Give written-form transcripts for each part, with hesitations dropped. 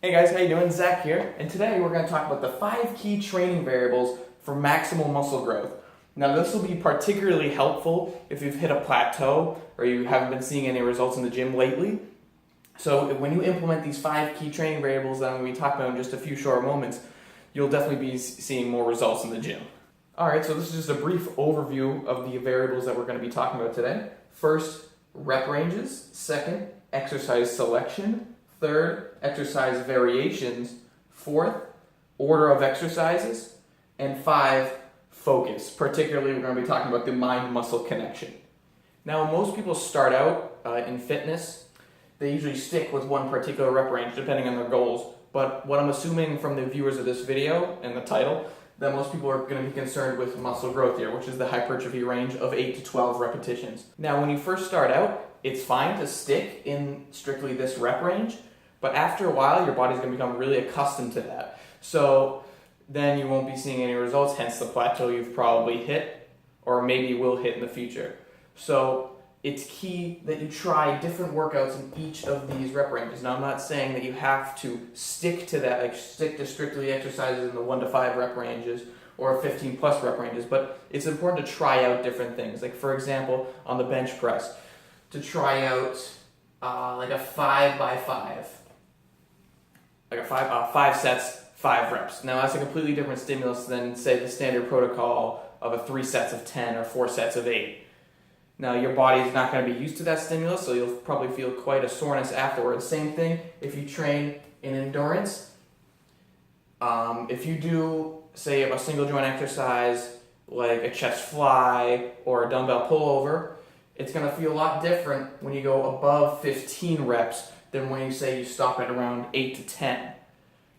Hey guys, how you doing? Zach here, and today we're going to talk about the 5 key training variables for maximal muscle growth. Now this will be particularly helpful if you've hit a plateau or you haven't been seeing any results in the gym lately. So when you implement these 5 key training variables that I'm going to be talking about in just a few short moments, you'll definitely be seeing more results in the gym. Alright, so this is just a brief overview of the variables that we're going to be talking about today. First, rep ranges. Second, exercise selection. Third, exercise variations. Fourth, order of exercises. And 5, focus. Particularly, we're going to be talking about the mind-muscle connection. Now, when most people start out in fitness, they usually stick with one particular rep range depending on their goals. But what I'm assuming from the viewers of this video and the title, that most people are going to be concerned with muscle growth here, which is the hypertrophy range of 8 to 12 repetitions. Now, when you first start out, it's fine to stick in strictly this rep range, but after a while, your body's going to become really accustomed to that. So then you won't be seeing any results, hence the plateau you've probably hit, or maybe will hit in the future. So it's key that you try different workouts in each of these rep ranges. Now, I'm not saying that you have to stick to that, like stick to strictly exercises in the 1 to 5 rep ranges or 15 plus rep ranges, but it's important to try out different things. Like, for example, on the bench press, to try out like a 5 by 5. Like a 5 sets, 5 reps. Now that's a completely different stimulus than, say, the standard protocol of a 3 sets of 10 or 4 sets of 8. Now your body is not going to be used to that stimulus, so you'll probably feel quite a soreness afterwards. Same thing if you train in endurance. If you do, say, a single joint exercise like a chest fly or a dumbbell pullover, it's going to feel a lot different when you go above 15 reps than when you say you stop at around 8 to 10.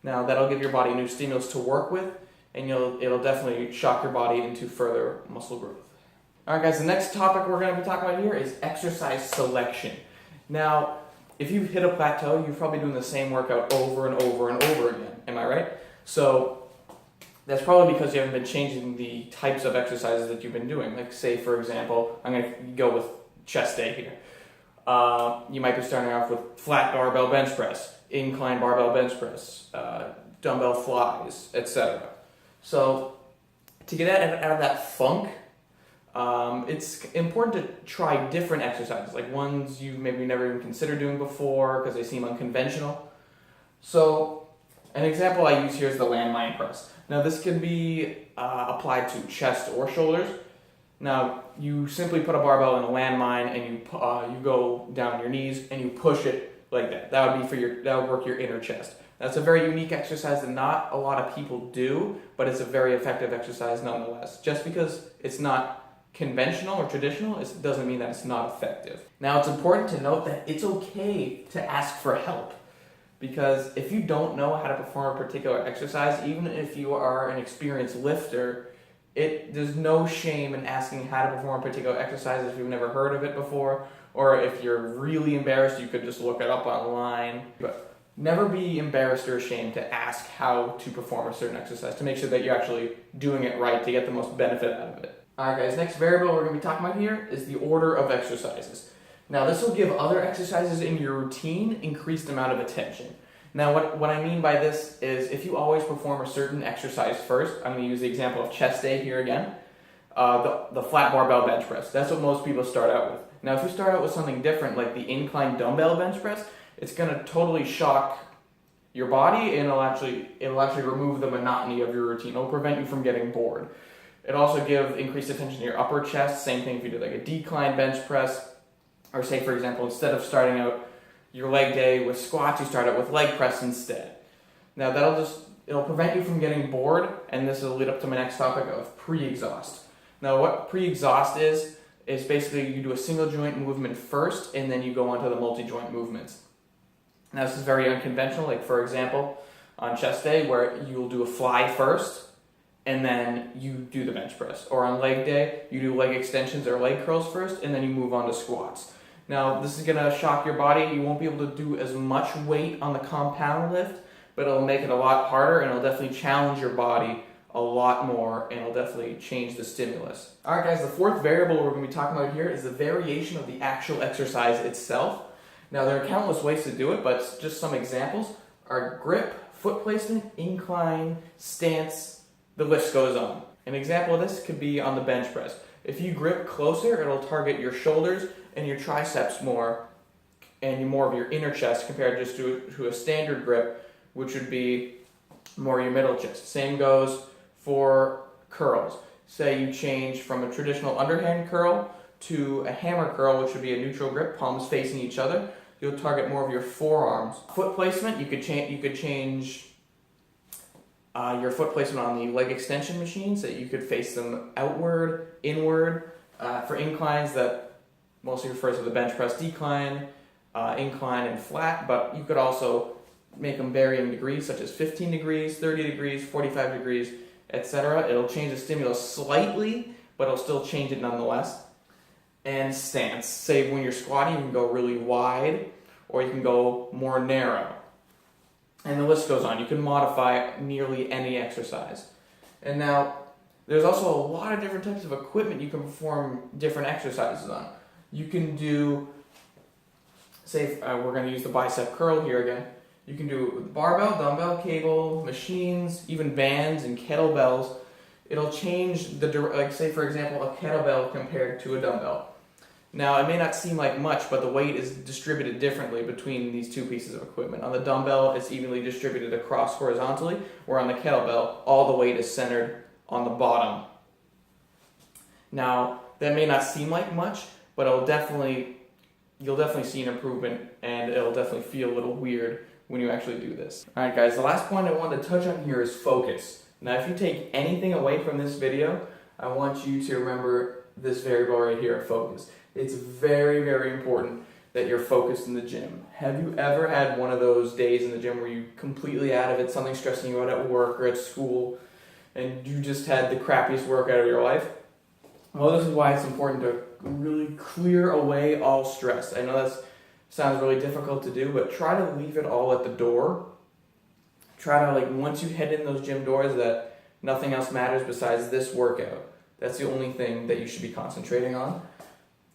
Now that'll give your body a new stimulus to work with, and it'll definitely shock your body into further muscle growth. Alright guys, the next topic we're going to be talking about here is exercise selection. Now, if you've hit a plateau, you're probably doing the same workout over and over and over again. Am I right? So that's probably because you haven't been changing the types of exercises that you've been doing. Like, say, for example, I'm going to go with chest day here. You might be starting off with flat barbell bench press, incline barbell bench press, dumbbell flies, etc. So to get out of that funk, it's important to try different exercises, like ones you maybe never even considered doing before because they seem unconventional. So an example I use here is the landmine press. Now this can be applied to chest or shoulders. Now, you simply put a barbell in a landmine and you go down on your knees and you push it like that. That would work your inner chest. That's a very unique exercise that not a lot of people do, but it's a very effective exercise nonetheless. Just because it's not conventional or traditional, it doesn't mean that it's not effective. Now, it's important to note that it's okay to ask for help, because if you don't know how to perform a particular exercise, even if you are an experienced lifter, there's no shame in asking how to perform a particular exercise if you've never heard of it before, or if you're really embarrassed, you could just look it up online. But never be embarrassed or ashamed to ask how to perform a certain exercise, to make sure that you're actually doing it right to get the most benefit out of it. Alright guys, next variable we're going to be talking about here is the order of exercises. Now this will give other exercises in your routine increased amount of attention. Now, what I mean by this is if you always perform a certain exercise first, I'm going to use the example of chest day here again, the flat barbell bench press. That's what most people start out with. Now, if you start out with something different, like the incline dumbbell bench press, it's going to totally shock your body, and it'll actually remove the monotony of your routine. It'll prevent you from getting bored. It'll also give increased attention to your upper chest. Same thing if you do like a decline bench press, or say, for example, instead of starting out your leg day with squats, you start out with leg press instead. Now it'll prevent you from getting bored, and this will lead up to my next topic of pre-exhaust. Now what pre-exhaust is basically you do a single joint movement first, and then you go on to the multi-joint movements. Now this is very unconventional, like for example, on chest day where you'll do a fly first, and then you do the bench press. Or on leg day, you do leg extensions or leg curls first, and then you move on to squats. Now, this is going to shock your body. You won't be able to do as much weight on the compound lift, but it'll make it a lot harder, and it'll definitely challenge your body a lot more, and it'll definitely change the stimulus. Alright guys, the fourth variable we're going to be talking about here is the variation of the actual exercise itself. Now, there are countless ways to do it, but just some examples are grip, foot placement, incline, stance, the list goes on. An example of this could be on the bench press. If you grip closer, it'll target your shoulders and your triceps more, and more of your inner chest compared just to a standard grip, which would be more your middle chest. Same goes for curls. Say you change from a traditional underhand curl to a hammer curl, which would be a neutral grip, palms facing each other. You'll target more of your forearms. Foot placement, you could change your foot placement on the leg extension machines, that you could face them outward, inward. For inclines, that mostly refers to the bench press decline, incline, and flat, but you could also make them varying degrees, such as 15 degrees, 30 degrees, 45 degrees, etc. It'll change the stimulus slightly, but it'll still change it nonetheless. And stance. Say when you're squatting, you can go really wide, or you can go more narrow. And the list goes on. You can modify nearly any exercise. And now, there's also a lot of different types of equipment you can perform different exercises on. You can do, say we're going to use the bicep curl here again. You can do barbell, dumbbell, cable, machines, even bands and kettlebells. It'll change like say for example a kettlebell compared to a dumbbell. Now it may not seem like much, but the weight is distributed differently between these two pieces of equipment. On the dumbbell, it's evenly distributed across horizontally, where on the kettlebell, all the weight is centered on the bottom. Now that may not seem like much, but you'll definitely see an improvement, and it'll definitely feel a little weird when you actually do this. Alright guys, the last point I wanted to touch on here is focus. Now if you take anything away from this video, I want you to remember this variable right here, focus. It's very, very important that you're focused in the gym. Have you ever had one of those days in the gym where you're completely out of it, something stressing you out at work or at school, and you just had the crappiest workout of your life? Well, this is why it's important to really clear away all stress. I know that sounds really difficult to do, but try to leave it all at the door. Try to, once you head in those gym doors, that nothing else matters besides this workout. That's the only thing that you should be concentrating on.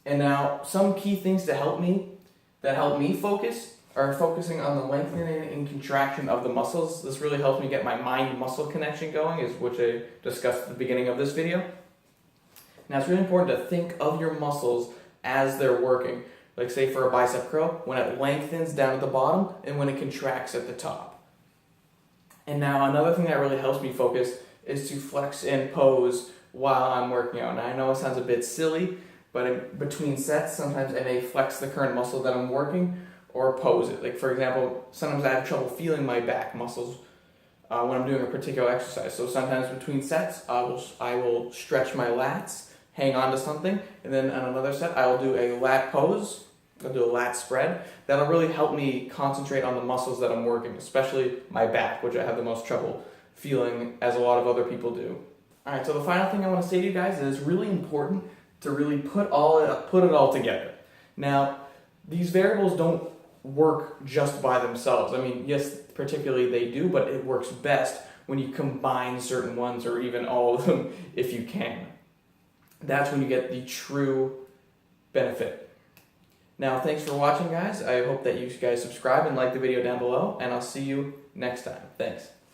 And now, some key things that help me focus are focusing on the lengthening and contraction of the muscles. This really helps me get my mind-muscle connection going, which I discussed at the beginning of this video. Now, it's really important to think of your muscles as they're working. Like say for a bicep curl, when it lengthens down at the bottom and when it contracts at the top. And now another thing that really helps me focus is to flex and pose while I'm working out. Now I know it sounds a bit silly, but in between sets, sometimes I may flex the current muscle that I'm working or pose it. Like for example, sometimes I have trouble feeling my back muscles when I'm doing a particular exercise. So sometimes between sets, I will stretch my lats, hang on to something, and then on another set, I will do a lat pose. I'll do a lat spread. That'll really help me concentrate on the muscles that I'm working, especially my back, which I have the most trouble feeling, as a lot of other people do. Alright, so the final thing I want to say to you guys is it's really important to really put it all together. Now, these variables don't work just by themselves. I mean, yes, particularly they do, but it works best when you combine certain ones, or even all of them if you can. That's when you get the true benefit. Now, thanks for watching, guys. I hope that you guys subscribe and like the video down below, and I'll see you next time. Thanks.